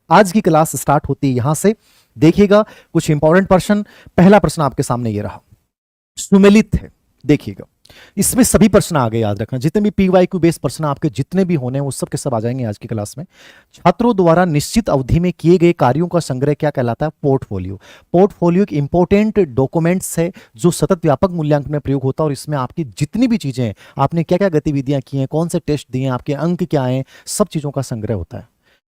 आज की class start होती है यहां से। देखिएगा कुछ इंपॉर्टेंट प्रश्न। पहला प्रश्न आपके सामने ये रहा, सुमेलित है। देखिएगा इसमें सभी प्रश्न आ गए, याद रखना जितने भी पीवाईक्यू बेस्ड प्रश्न आपके जितने भी होने हैं वो सब के सब आ जाएंगे आज की क्लास में। छात्रों द्वारा निश्चित अवधि में किए गए कार्यों का संग्रह क्या कहलाता है? पोर्टफोलियो। पोर्टफोलियो एक इंपॉर्टेंट डॉक्यूमेंट्स है जो सतत व्यापक मूल्यांकन में प्रयोग होता है और इसमें आपकी जितनी भी चीजें हैं, आपने क्या क्या गतिविधियां की हैं, कौन से टेस्ट दिए हैं, आपके अंक क्या हैं, सब चीजों का संग्रह होता है।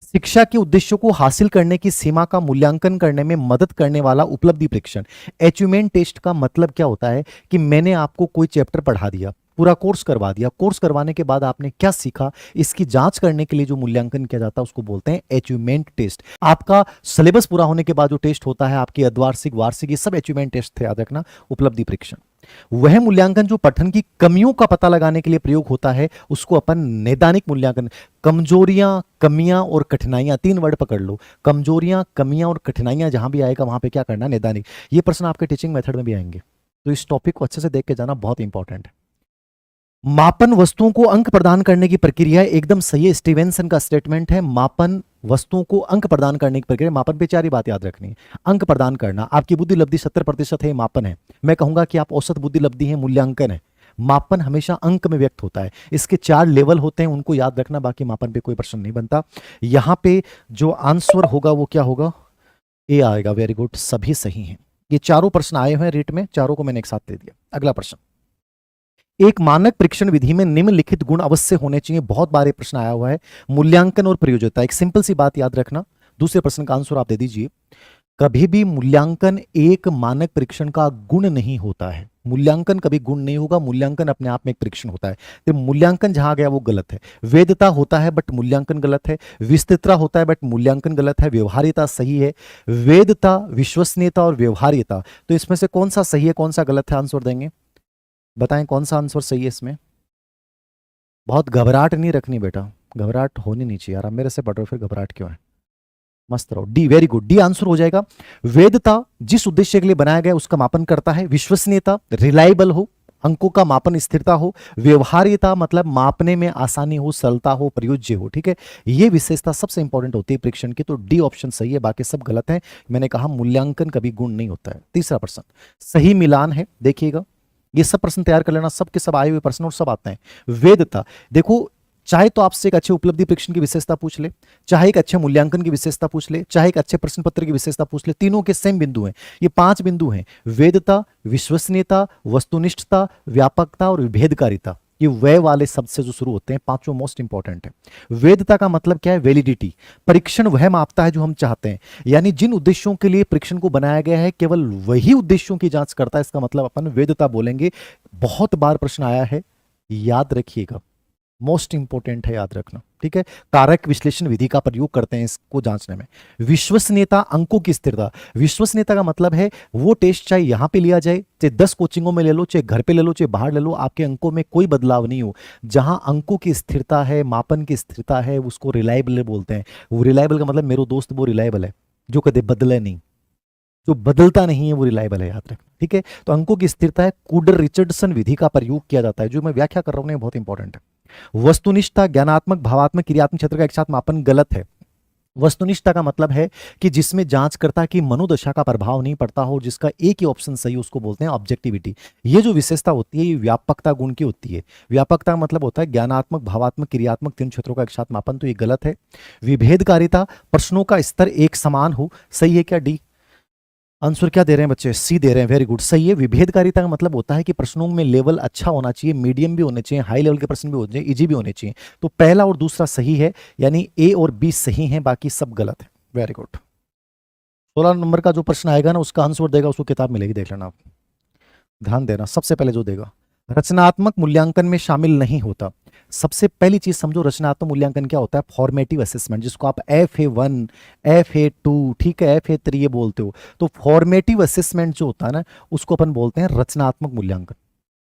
शिक्षा के उद्देश्यों को हासिल करने की सीमा का मूल्यांकन करने में मदद करने वाला उपलब्धि परीक्षण। अचीवमेंट टेस्ट का मतलब क्या होता है कि मैंने आपको कोई चैप्टर पढ़ा दिया, पूरा कोर्स करवा दिया, कोर्स करवाने के बाद आपने क्या सीखा, इसकी जांच करने के लिए जो मूल्यांकन किया जाता है उसको बोलते हैं अचीवमेंट टेस्ट। आपका सिलेबस पूरा होने के बाद जो टेस्ट होता है, आपकी अर्धवार्षिक, वार्षिक, ये सब अचीवमेंट टेस्ट थे, याद रखना। उपलब्धि परीक्षण वह मूल्यांकन जो पठन की कमियों का पता लगाने के लिए प्रयोग होता है, उसको अपन नैदानिक मूल्यांकन। कमजोरियां, कमियां और कठिनाइयां, 3 वर्ड पकड़ लो। कमजोरियां, कमियां और कठिनाइयां जहां भी आएगा वहां पे क्या करना? नैदानिक। ये प्रश्न आपके टीचिंग मेथड में भी आएंगे, तो इस टॉपिक को अच्छे से देख के जाना, बहुत इंपॉर्टेंट है। मापन वस्तुओं को अंक प्रदान करने की प्रक्रिया एकदम सही है। स्टीवेंसन का स्टेटमेंट है, मापन वस्तुओं को अंक प्रदान करने की प्रक्रिया। मापन पे 4 ही बात याद रखनी है। अंक प्रदान करना, आपकी बुद्धि लब्धि 70% है, मापन है। मैं कहूंगा कि आप औसत बुद्धि लब्धि है, मूल्यांकन है। मापन हमेशा अंक में व्यक्त होता है। इसके 4 लेवल होते हैं, उनको याद रखना, बाकी मापन पे कोई प्रश्न नहीं बनता। यहां पे जो आंसर होगा वो क्या होगा? ए आएगा। वेरी गुड, सभी सही हैं। ये चारों प्रश्न आए हुए हैं रीट में, चारों को मैंने एक साथ दे दिया। अगला प्रश्न, एक मानक परीक्षण विधि में निम्नलिखित गुण अवश्य होने चाहिए। बहुत बार ये प्रश्न आया हुआ है, मूल्यांकन और प्रयोज्यता। एक सिंपल सी बात याद रखना, दूसरे प्रश्न का आंसर आप दे दीजिए। कभी भी मूल्यांकन एक मानक परीक्षण का गुण नहीं होता है। मूल्यांकन कभी गुण नहीं होगा, मूल्यांकन अपने आप में एक परीक्षण होता है। तो मूल्यांकन जहां गया वो गलत है। वेदता होता है बट मूल्यांकन गलत है। विस्तृतता होता है बट मूल्यांकन गलत है। व्यवहार्यता सही है। वेदता, विश्वसनीयता और व्यवहार्यता, तो इसमें से कौन सा सही है, कौन सा गलत है? आंसर देंगे, बताएं कौन सा आंसर सही है इसमें। बहुत घबराहट नहीं रखनी बेटा, घबराहट होनी नहीं चाहिए यार। आप मेरे से पढ़ रहे हो, फिर घबराहट क्यों है? मस्त रहो। D, very good, D answer हो जाएगा। वेदता जिस उद्देश्य के लिए बनाया गया उसका मापन करता है। विश्वसनीयता, रिलायबल हो, अंकों का मापन स्थिरता हो। व्यवहार्यता मतलब मापने में आसानी हो, सरलता हो, प्रयोज्य हो। ठीक है, ये विशेषता सबसे इंपॉर्टेंट होती है परीक्षण की, तो डी ऑप्शन सही है, बाकी सब गलत है। मैंने कहा मूल्यांकन कभी गुण नहीं होता है। तीसरा प्रश्न, सही मिलान है। देखिएगा ये सब प्रश्न तैयार कर लेना, सबके सब आए हुए प्रश्न और सब आते हैं। वेदता, देखो चाहे तो आपसे एक अच्छे उपलब्धि परीक्षण की विशेषता पूछ ले, चाहे एक अच्छे मूल्यांकन की विशेषता पूछ ले, चाहे एक अच्छे प्रश्न पत्र की विशेषता पूछ ले, तीनों के सेम बिंदु हैं। ये 5 बिंदु हैं, वेदता, विश्वसनीयता, वस्तुनिष्ठता, व्यापकता और विभेदकारिता। ये वे वाले शब्द से जो शुरू होते हैं, पांचों मोस्ट इंपॉर्टेंट है। वेदता का मतलब क्या है? वैलिडिटी। परीक्षण वह मापता है जो हम चाहते हैं, यानी जिन उद्देश्यों के लिए परीक्षण को बनाया गया है केवल वही उद्देश्यों की जांच करता है, इसका मतलब अपन वेदता बोलेंगे। बहुत बार प्रश्न आया है, याद रखिएगा, मोस्ट इंपॉर्टेंट है, याद रखना। ठीक है, कारक विश्लेषण विधि का प्रयोग करते हैं इसको जांचने में। विश्वसनीयता, अंकों की स्थिरता। विश्वसनीयता का मतलब है वो टेस्ट चाहे यहां पे लिया जाए, चाहे 10 कोचिंगों में ले लो, चाहे घर पे ले लो, चाहे बाहर ले लो, आपके अंकों में कोई बदलाव नहीं हो। जहां अंकों की स्थिरता है, मापन की स्थिरता है, उसको रिलायबल बोलते हैं। वो रिलायबल का मतलब मेरे दोस्त वो रिलायबल है जो कभी बदले नहीं, जो बदलता नहीं है वो रिलायबल है, याद रखना। ठीक है, तो अंकों की स्थिरता है। कूडर रिचर्डसन विधि का प्रयोग किया जाता है, जो मैं व्याख्या कर रहा हूं बहुत इंपॉर्टेंट है। वस्तुनिष्ठता, ज्ञानात्मक, भावात्मक, क्रियात्मक क्षेत्र का एक साथ मापन गलत है। वस्तुनिष्ठता का मतलब है कि जिसमें जांचकर्ता की मनोदशा का प्रभाव नहीं पड़ता हो, जिसका एक ही ऑप्शन सही, उसको बोलते हैं ऑब्जेक्टिविटी। ये जो विशेषता होती है ये व्यापकता गुण की होती है। व्यापकता का मतलब होता है ज्ञानात्मक, भावात्मक, क्रियात्मक, 3 क्षेत्रों का एक साथ मापन, तो ये गलत है। विभेदकारिता, प्रश्नों का स्तर एक समान हो, सही है क्या? डी आंसर क्या दे रहे हैं बच्चे? सी दे रहे हैं, वेरी गुड, सही है। विभेदकारिता का मतलब होता है कि प्रश्नों में लेवल अच्छा होना चाहिए, मीडियम भी होने चाहिए, हाई लेवल के प्रश्न भी होने चाहिए, इजी भी होने चाहिए। तो पहला और दूसरा सही है, यानी ए और बी सही हैं, बाकी सब गलत है। Very good. 16 नंबर का जो प्रश्न आएगा ना उसका आंसर देगा, उसको किताब मिलेगी, देख लेना आप, ध्यान देना। सबसे पहले जो देगा, रचनात्मक मूल्यांकन में शामिल नहीं होता। सबसे पहली चीज समझो, रचनात्मक मूल्यांकन क्या होता है? फॉर्मेटिव असेसमेंट, जिसको आप FA1, FA2, ठीक है, FA3 ये बोलते हो। तो फॉर्मेटिव असेसमेंट जो होता है ना, उसको अपन बोलते हैं रचनात्मक मूल्यांकन।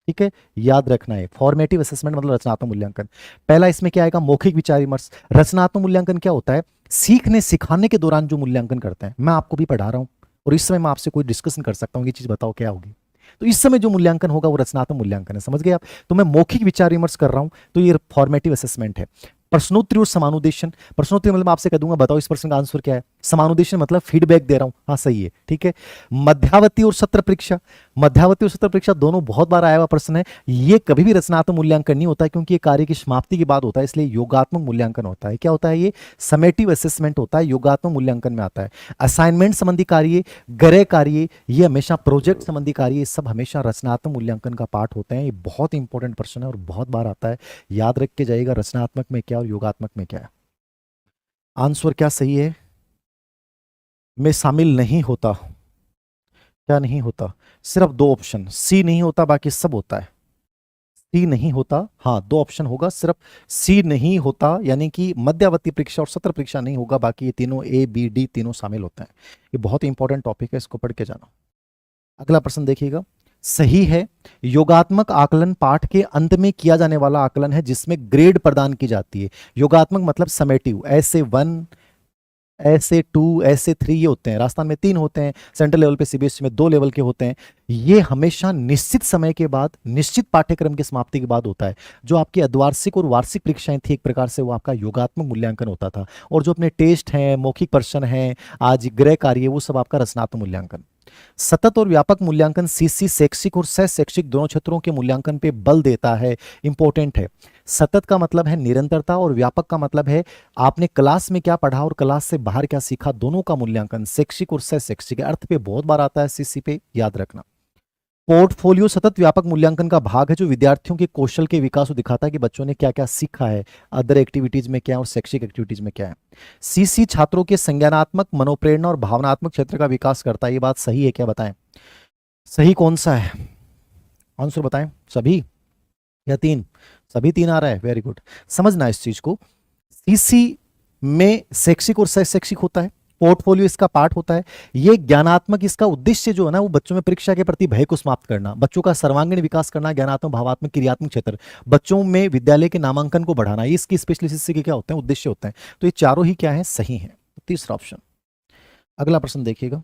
ठीक है, याद रखना है, फॉर्मेटिव असेसमेंट मतलब रचनात्मक मूल्यांकन। पहला इसमें क्या आएगा? मौखिक विचार विमर्श। रचनात्मक मूल्यांकन क्या होता है? सीखने सिखाने के दौरान जो मूल्यांकन करते हैं, मैं आपको भी पढ़ा रहा हूं और इस समय मैं आपसे कोई डिस्कशन कर सकता हूं, ये चीज बताओ क्या होगी, तो इस समय जो मूल्यांकन होगा वो रचनात्मक मूल्यांकन है, समझ गए आप? तो मैं मौखिक विचार विमर्श कर रहा हूं, तो ये फॉर्मेटिव असेसमेंट है। प्रश्नोत्तरी और समानुदेशन। प्रश्नोत्तरी मतलब आपसे कह दूंगा बताओ इस प्रश्न का आंसर क्या है। समानुदेशन मतलब फीडबैक दे रहा हूं, हाँ सही है, ठीक है। मध्यावधि और सत्र परीक्षा, मध्यावधि और सत्र परीक्षा दोनों बहुत बार आया हुआ प्रश्न है। ये कभी भी रचनात्मक मूल्यांकन नहीं होता है, क्योंकि ये कार्य की समाप्ति के बाद होता है, इसलिए योगात्मक मूल्यांकन होता है। क्या होता है ये? समेटिव असेसमेंट होता है, योगात्मक मूल्यांकन में आता है। असाइनमेंट संबंधी कार्य, गृह कार्य, ये हमेशा प्रोजेक्ट संबंधी कार्य, ये सब हमेशा रचनात्मक मूल्यांकन का पार्ट होते हैं। ये बहुत इंपॉर्टेंट प्रश्न है और बहुत बार आता है, याद रख के जाइएगा रचनात्मक में क्या और योगात्मक में क्या है। आंसर क्या सही है? में शामिल नहीं होता। क्या नहीं होता? सिर्फ दो ऑप्शन, सी नहीं होता, बाकी सब होता है। सी नहीं होता, हाँ दो ऑप्शन होगा, सिर्फ सी नहीं होता, यानी कि मध्यावधि परीक्षा और सत्र परीक्षा नहीं होगा, बाकी ये तीनों ए बी डी तीनों शामिल होते हैं। ये बहुत इंपॉर्टेंट टॉपिक है, इसको पढ़ के जाना। अगला प्रश्न देखिएगा, सही है। योगात्मक आकलन पाठ के अंत में किया जाने वाला आकलन है जिसमें ग्रेड प्रदान की जाती है। योगात्मक मतलब समेटिव, ऐसे 1 ऐसे 2 ऐसे 3 ये होते हैं। राजस्थान में 3 होते हैं, सेंट्रल लेवल पे सीबीएसई में 2 लेवल के होते हैं। ये हमेशा निश्चित समय के बाद, निश्चित पाठ्यक्रम की समाप्ति के बाद होता है। जो आपकी अर्धवार्षिक और वार्षिक परीक्षाएं थी एक प्रकार से, वो आपका योगात्मक मूल्यांकन होता था। और जो अपने टेस्ट हैं, मौखिक प्रश्न हैं, आज गृह कार्य, वो सब आपका रचनात्मक मूल्यांकन। सतत और व्यापक मूल्यांकन सीसी शैक्षिक और सह शैक्षिक दोनों क्षेत्रों के मूल्यांकन पे बल देता है, इंपॉर्टेंट है। सतत का मतलब है निरंतरता और व्यापक का मतलब है आपने क्लास में क्या पढ़ा और क्लास से बाहर क्या सीखा, दोनों का मूल्यांकन। शैक्षिक और सह शैक्षिक अर्थ पे बहुत बार आता है सीसी पे, याद रखना। पोर्टफोलियो सतत व्यापक मूल्यांकन का भाग है जो विद्यार्थियों के कौशल के विकास को दिखाता है कि बच्चों ने क्या क्या सीखा है, अदर एक्टिविटीज में क्या है और शैक्षिक एक्टिविटीज में क्या है। सीसी छात्रों के संज्ञानात्मक, मनोप्रेरणा और भावनात्मक क्षेत्र का विकास करता है। ये बात सही है क्या, बताएं सही कौन सा है, आंसर बताएं। सभी या 3? सभी 3 आ रहा है, वेरी गुड। समझना इस चीज को, सीसी में शैक्षिक और सह शैक्षिक होता है, पोर्टफोलियो इसका पार्ट होता है। ये ज्ञानात्मक, इसका उद्देश्य जो है ना, वो बच्चों में परीक्षा के प्रति भय को समाप्त करना, बच्चों का सर्वांगीण विकास करना, ज्ञानात्मक, भावात्मक, क्रियात्मक क्षेत्र, बच्चों में विद्यालय के नामांकन को बढ़ाना, ये इसकी स्पेशलिस्ट के क्या होते हैं, उद्देश्य होते हैं। तो ये चारों ही क्या है, सही है, तीसरा ऑप्शन। अगला प्रश्न देखिएगा,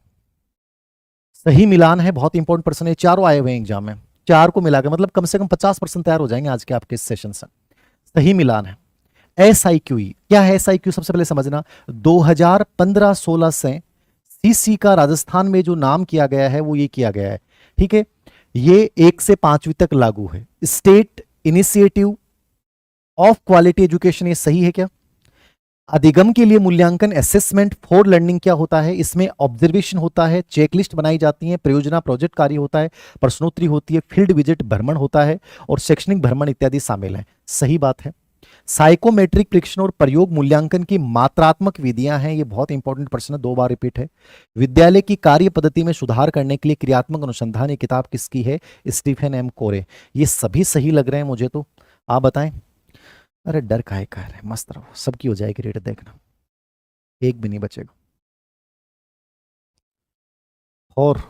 सही मिलान है, बहुत इंपॉर्टेंट प्रश्न है, चारों आए हुए हैं एग्जाम में, 4 को मिलाकर मतलब कम से कम 50% तैयार हो जाएंगे आज के आपके इस सेशन से। सही मिलान है। SIQE क्या है? SIQ सबसे पहले समझना, 2015-16 से सीसी का राजस्थान में जो नाम किया गया है वो ये किया गया है, ठीक है। ये 1 से 5वीं तक लागू है। State initiative of quality education, ये सही है क्या? अधिगम के लिए मूल्यांकन, असेसमेंट फॉर लर्निंग क्या होता है? इसमें ऑब्जर्वेशन होता है, चेकलिस्ट बनाई जाती है, परियोजना प्रोजेक्ट कार्य होता है, प्रश्नोत्तरी होती है, फील्ड विजिट भ्रमण होता है और शैक्षणिक भ्रमण इत्यादि शामिल है। सही बात है। साइकोमेट्रिक परीक्षण और प्रयोग मूल्यांकन की मात्रात्मक विधियां हैं, ये बहुत इंपॉर्टेंट प्रश्न है, 2 बार रिपीट है। विद्यालय की कार्य पद्धति में सुधार करने के लिए क्रियात्मक अनुसंधान, ये किताब किसकी है? स्टीफन एम कोरे। ये सभी सही लग रहे हैं मुझे तो, आप बताएं। अरे डर काहे कह रहे हैं, मस्त रहो, सबकी हो जाएगी रेट, देखना एक भी नहीं बचेगा। और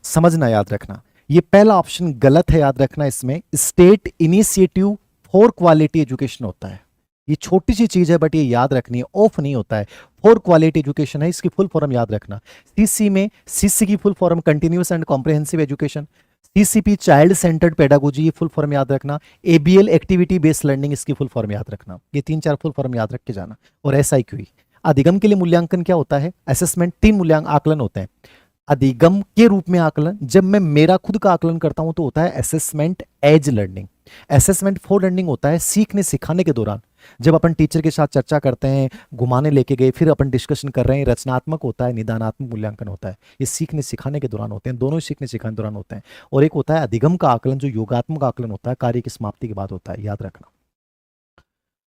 समझना, याद रखना, ये पहला ऑप्शन गलत है, याद रखना। इसमें state initiative for quality education होता है, ये छोटी सी चीज है बट ये याद रखनी है, ऑफ नहीं होता है, फॉर क्वालिटी एजुकेशन है, इसकी फुल फॉर्म याद रखना। सीसी में सीसी की full form continuous and comprehensive education, CCP child centred pedagogy, ये फुल फॉर्म याद रखना। एबीएल एक्टिविटी बेस्ड लर्निंग, इसकी फुल फॉर्म याद रखना। ये 3-4 फुल फॉर्म याद रख के जाना। और SIQE अधिगम के लिए मूल्यांकन क्या होता है? असेसमेंट, 3 मूल्यांकन आकलन होते हैं अधिगम के रूप में। आकलन जब मैं मेरा खुद का आकलन करता हूं तो होता है assessment as learning. Assessment for learning होता है सीखने सिखाने के दौरान, जब अपन टीचर के साथ चर्चा करते हैं, घुमाने लेके गए, फिर अपन डिस्कशन कर रहे हैं। रचनात्मक होता है, निदानात्मक मूल्यांकन होता है, ये सीखने सिखाने के दौरान होते हैं, दोनों ही सीखने सिखाने के दौरान होते हैं। और एक होता है अधिगम का आकलन, जो योगात्मक आकलन होता है, कार्य की समाप्ति के बाद होता है, याद रखना।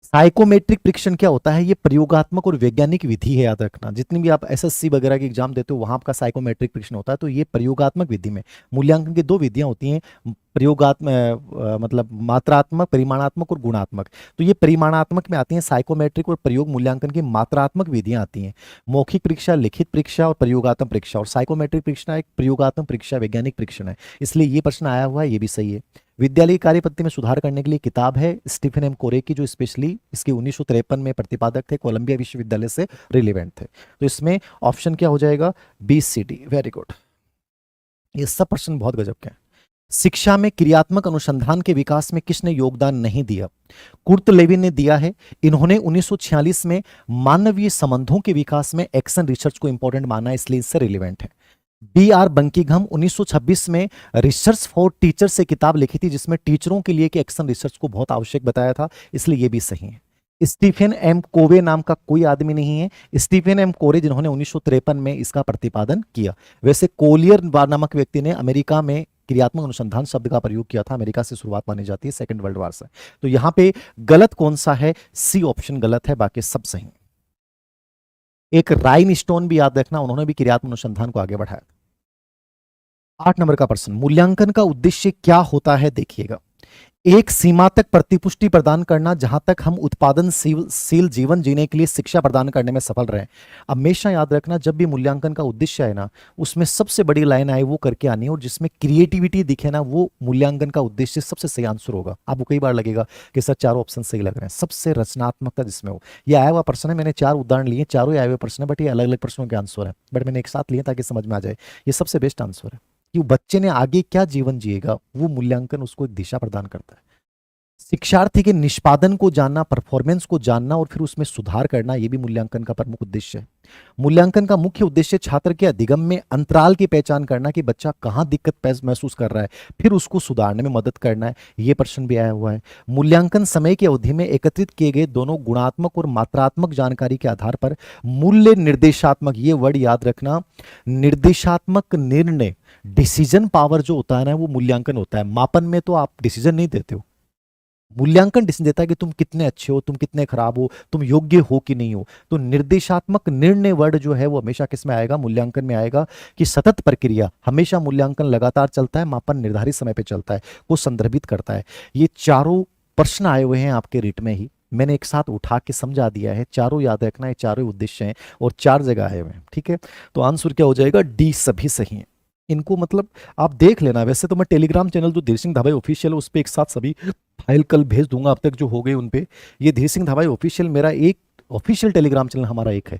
साइकोमेट्रिक परीक्षण क्या होता है? ये प्रयोगात्मक और वैज्ञानिक विधि है, याद रखना। जितनी भी आप SSC वगैरह की एग्जाम देते हो वहां आपका साइकोमेट्रिक परीक्षण होता है, तो ये प्रयोगात्मक विधि में मूल्यांकन की 2 विधियां होती हैं, प्रयोगात्मक मतलब मात्रात्मक, परिमाणात्मक और गुणात्मक। तो ये परिमाणात्मक में आती हैं, साइकोमेट्रिक और प्रयोग मूल्यांकन की मात्रात्मक विधियां आती हैं। मौखिक परीक्षा, लिखित परीक्षा और प्रयोगात्मक परीक्षा। और साइकोमेट्रिक परीक्षा एक प्रयोगात्मक परीक्षा, वैज्ञानिक परीक्षण है, इसलिए ये प्रश्न आया हुआ है, ये भी सही है। विद्यालय कार्य पद्धति में सुधार करने के लिए किताब है स्टीफन एम कोरे की, जो स्पेशली इसके 1953 में प्रतिपादक थे, कोलंबिया विश्वविद्यालय से रिलेवेंट थे। तो इसमें ऑप्शन क्या हो जाएगा? BCD। वेरी गुड, ये सब प्रश्न बहुत गजब के हैं। शिक्षा में क्रियात्मक अनुसंधान के विकास में किसने योगदान नहीं दिया? कुर्ट लेविन ने दिया है। इन्होंने 1946 में मानवीय संबंधों के विकास में एक्शन रिसर्च को इंपॉर्टेंट माना है, इसलिए इससे रिलेवेंट है। बी आर बंकिंघम 1926 में रिसर्च फॉर टीचर से किताब लिखी थी, जिसमें टीचरों के लिए कि एक्शन रिसर्च को बहुत आवश्यक बताया था, इसलिए यह भी सही है। स्टीफन एम कोवे नाम का कोई आदमी नहीं है, स्टीफन एम कोरे, जिन्होंने 1953 में इसका प्रतिपादन किया। वैसे कोलियर नामक व्यक्ति ने अमेरिका में क्रियात्मक अनुसंधान शब्द का प्रयोग किया था, अमेरिका से शुरुआत मानी जाती है सेकंड वर्ल्ड वॉर से। तो यहां पे गलत कौन सा है? सी ऑप्शन गलत है, बाकी सब सही। एक राइन स्टोन भी याद रखना, उन्होंने भी क्रियात्मक अनुसंधान को आगे बढ़ाया। 8 नंबर का प्रश्न, मूल्यांकन का उद्देश्य क्या होता है? देखिएगा, एक सीमा तक प्रतिपुष्टि प्रदान करना जहां तक हम उत्पादनशील जीवन जीने के लिए शिक्षा प्रदान करने में सफल रहे। हमेशा याद रखना, जब भी मूल्यांकन का उद्देश्य है ना, उसमें सबसे बड़ी लाइन आए वो करके आनी है, और जिसमें क्रिएटिविटी दिखे ना, वो मूल्यांकन का उद्देश्य सबसे सही आंसर होगा। आपको कई बार लगेगा कि सर चारों ऑप्शन सही लग रहे हैं, सबसे रचनात्मकता जिसमें हो। ये आया हुआ प्रश्न है, मैंने 4 उदाहरण लिए, चारों आए हुए प्रश्न है, बट ये अलग अलग प्रश्नों के आंसर है, बट मैंने एक साथ लिए ताकि समझ में आ जाए। ये सबसे बेस्ट आंसर है कि बच्चे ने आगे क्या जीवन जिएगा, वो मूल्यांकन उसको एक दिशा प्रदान करता है। शिक्षार्थी के निष्पादन को जानना, परफॉर्मेंस को जानना और फिर उसमें सुधार करना, यह भी मूल्यांकन का प्रमुख उद्देश्य है। मूल्यांकन का मुख्य उद्देश्य छात्र के अधिगम में अंतराल की पहचान करना कि बच्चा कहां दिक्कत महसूस कर रहा है, फिर उसको सुधारने में मदद करना है। यह प्रश्न भी आया हुआ है। मूल्यांकन समय की अवधि में एकत्रित किए गए दोनों गुणात्मक और मात्रात्मक जानकारी के आधार पर मूल्य निर्देशात्मक, ये वर्ड याद रखना, निर्देशात्मक निर्णय, डिसीजन पावर जो होता है ना, वो मूल्यांकन होता है। मापन में तो आप डिसीजन नहीं देते हो, मूल्यांकन डिसीजन देता है कि तुम कितने अच्छे हो, तुम कितने खराब हो, तुम योग्य हो कि नहीं हो। तो निर्देशात्मक निर्णय वर्ड जो है वो हमेशा किस में आएगा? मूल्यांकन में आएगा, कि सतत प्रक्रिया, हमेशा मूल्यांकन लगातार चलता है, मापन निर्धारित समय पे चलता है, को संदर्भित करता है। ये चारों प्रश्न आए हुए हैं आपके रिट में ही, मैंने एक साथ उठा के समझा दिया है। चारों याद रखना है, चारों उद्देश्य हैं और 4 जगह आए हुए हैं, ठीक है। तो आंसर क्या हो जाएगा? डी, सभी सही है। इनको मतलब आप देख लेना। वैसे तो मैं टेलीग्राम चैनल जो धीर सिंह धाबाई ऑफिशियल, उस पर एक साथ सभी फाइल कल भेज दूंगा, अब तक जो हो गए उन पे। ये धीर सिंह धाबाई ऑफिशियल मेरा एक ऑफिशियल टेलीग्राम चैनल हमारा एक है।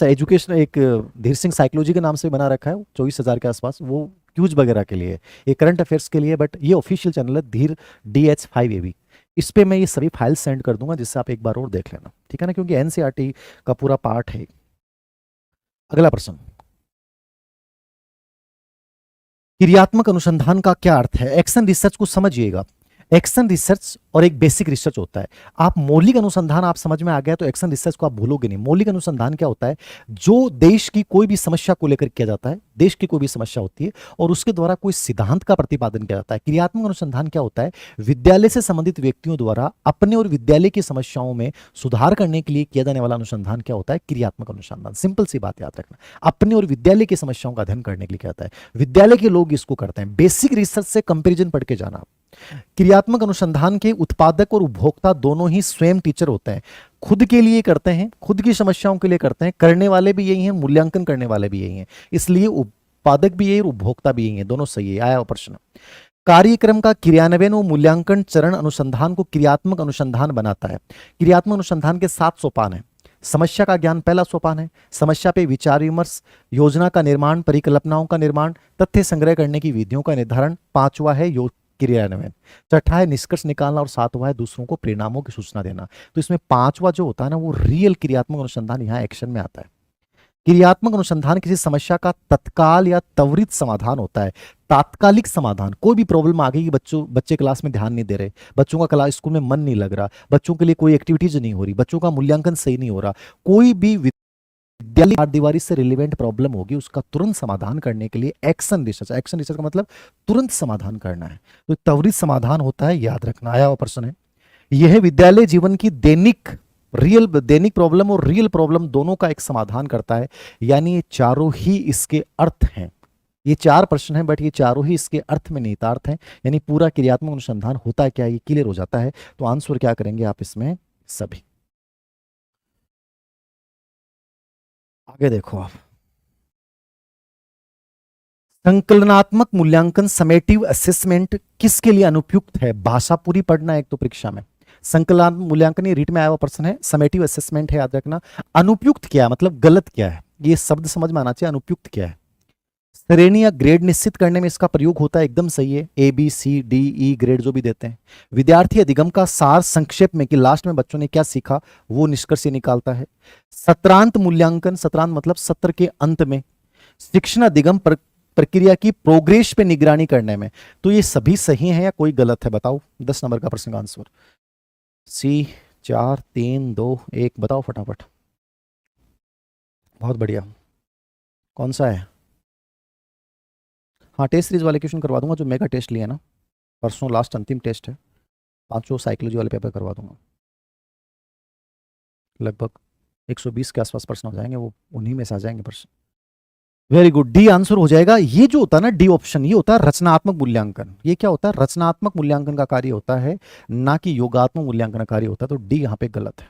एजुकेशन एक धीर सिंह साइकोलॉजी के नाम से बना रखा है, 24,000 के आसपास, वो क्यूज वगैरह के लिए, ये करंट अफेयर्स के लिए, बट ये ऑफिशियल चैनल है धीर DH5AV। इस पे मैं ये सभी फाइल सेंड कर दूंगा, जिससे आप एक बार और देख लेना, ठीक है ना, क्योंकि NCERT का पूरा पार्ट है। अगला प्रश्न, क्रियात्मक अनुसंधान का क्या अर्थ है? एक्शन रिसर्च को समझिएगा। एक्शन रिसर्च और एक बेसिक रिसर्च होता है। आप मौलिक अनुसंधान आप समझ में आ गया तो एक्शन रिसर्च को आप भूलोगे नहीं। मौलिक अनुसंधान क्या होता है? जो देश की कोई भी समस्या को लेकर किया जाता है, देश की कोई भी समस्या होती है और उसके द्वारा कोई सिद्धांत का प्रतिपादन किया जाता है। क्रियात्मक अनुसंधान क्या होता है? विद्यालय से संबंधित व्यक्तियों द्वारा अपने और विद्यालय की समस्याओं में सुधार करने के लिए किया जाने वाला अनुसंधान क्या होता है? क्रियात्मक अनुसंधान। सिंपल सी बात याद रखना, अपने और विद्यालय की समस्याओं का अध्ययन करने के लिए क्या होता है, विद्यालय के लोग इसको करते हैं। बेसिक रिसर्च से कंपेरिजन पढ़ के जाना। क्रियात्मक अनुसंधान के उत्पादक और उपभोक्ता दोनों ही स्वयं टीचर होते हैं। खुद के लिए करते हैं, खुद की समस्याओं के लिए करते हैं, करने वाले भी यही हैं, मूल्यांकन करने वाले भी यही हैं। इसलिए उत्पादक भी यही और उपभोक्ता भी यही है, दोनों सही है। आया प्रश्न, कार्यक्रम का क्रियान्वयन और मूल्यांकन चरण अनुसंधान को क्रियात्मक अनुसंधान बनाता है। क्रियात्मक अनुसंधान के 7 सोपान है। समस्या का ज्ञान पहला सोपान है, समस्या पे विचार विमर्श, योजना का निर्माण, परिकल्पनाओं का निर्माण, तथ्य संग्रह करने की विधियों का निर्धारण, 5वां है क्रियान्वयन, 6ठा है निष्कर्ष निकालना और 7वां है दूसरों को परिणामों की सूचना देना। तो इसमें 5वां जो होता है ना, वो रियल क्रियात्मक अनुसंधान यहाँ एक्शन में आता है। क्रियात्मक अनुसंधान किसी समस्या का तत्काल या त्वरित समाधान होता है। तात्कालिक समाधान, कोई भी प्रॉब्लम आ गई कि बच्चे क्लास में ध्यान नहीं दे रहे, बच्चों का क्लास स्कूल में मन नहीं लग रहा, बच्चों के लिए कोई एक्टिविटीज नहीं हो रही, बच्चों का मूल्यांकन सही नहीं हो रहा, कोई भी विद्यालय चारदीवारी से रिलेवेंट प्रॉब्लम होगी, उसका तुरंत समाधान करने के लिए एक्शन रिसर्च। एक्शन रिसर्च का मतलब तुरंत समाधान करना है, तो त्वरित समाधान होता है, याद रखना। आया हुआ प्रश्न है, यह विद्यालय जीवन की दैनिक प्रॉब्लम और रियल प्रॉब्लम दोनों का एक समाधान करता है। यानी ये चारों ही इसके अर्थ हैं। ये 4 प्रश्न हैं, बट ये चारों ही इसके अर्थ में निहितार्थ हैं। यानी पूरा क्रियात्मक अनुसंधान होता है क्या, ये क्लियर हो जाता है। तो आंसर क्या करेंगे आप इसमें? सभी। आगे देखो आप, संकलनात्मक मूल्यांकन समेटिव असेसमेंट किसके लिए अनुपयुक्त है? भाषा पूरी पढ़ना है एक तो परीक्षा में। संकलनात्मक मूल्यांकन ये रीट में आया हुआ प्रश्न है, समेटिव असेसमेंट है, याद रखना। अनुपयुक्त क्या है मतलब गलत क्या है, ये शब्द समझ में आना चाहिए। अनुपयुक्त क्या है? श्रेणी या ग्रेड निश्चित करने में इसका प्रयोग होता है, एकदम सही है। A B C D E grade जो भी देते हैं। विद्यार्थी अधिगम का सार संक्षेप में कि लास्ट में बच्चों ने क्या सीखा वो निष्कर्ष ये निकालता है। सत्रांत मूल्यांकन, सत्रांत मतलब सत्र के अंत में। शिक्षण अधिगम प्रक्रिया की प्रोग्रेस पे निगरानी करने में। तो ये सभी सही है या कोई गलत है बताओ। 10 नंबर का प्रश्न का आंसर सी। 4 3 2 1 बताओ फटाफट। बहुत बढ़िया। कौन सा है? हाँ, टेस्ट सीरीज वाले क्वेश्चन करवा दूंगा जो मेगा टेस्ट लिए ना, परसों लास्ट अंतिम टेस्ट है। 5 साइकोलॉजी वाले पेपर करवा दूंगा। लगभग 120 के आसपास प्रश्न हो जाएंगे, वो उन्हीं में से आ जाएंगे प्रश्न। वेरी गुड, डी आंसर हो जाएगा। ये जो होता है ना डी ऑप्शन, ये होता है रचनात्मक मूल्यांकन। ये क्या होता है? रचनात्मक मूल्यांकन का कार्य होता है, ना कि योगात्मक मूल्यांकन का कार्य होता है। तो डी यहाँ पे गलत है।